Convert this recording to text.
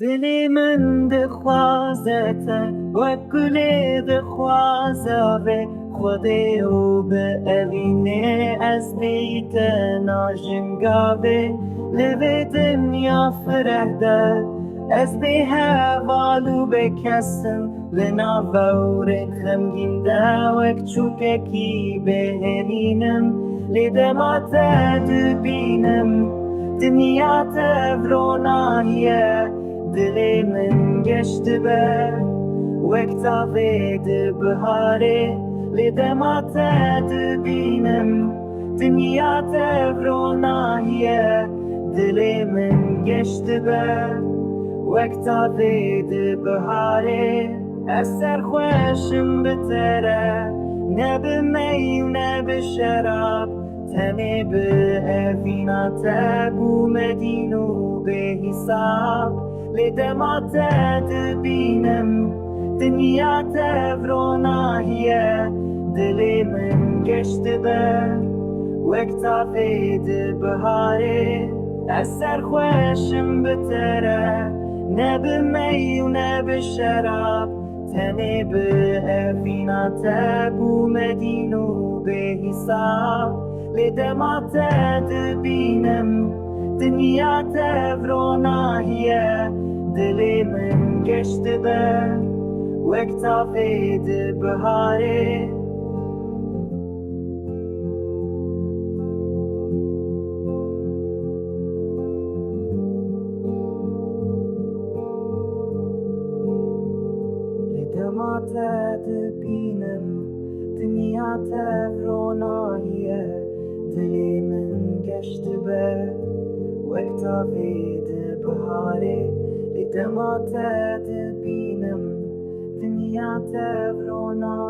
دلی من دخوازته و گلی دخوازه خودی او به اوینه از بیت ناجنگاوه لبه دنیا فرهده از به حوالو بکسم لناور خمگین داوک چوککی بهرینم لدمات دبینم دنیا تفرونایه دلی من گشت به وقتا فید بهاره لدمات دبینم دنیا تفرونایه دلی من گشت به وقتا فید بهاره اثر خوشم بتره نب می و نب شراب تنی به افینا تبو مدینو به حساب لدمات دبینم دنیا تفرونایه دلی من گشت به وقتا فید بهاره اثر خوشم بتره نب می و نب شراب تنی به افینا تبو مدینو به حساب لدمات دبینم دنیا تفرونایه دلی من گشت به وقتا فید بهاره لدمات دبینم دنیا تفرونایه دلی من گشت به وقتا فید بهاره لدمات دبینم دنیا تفرونایه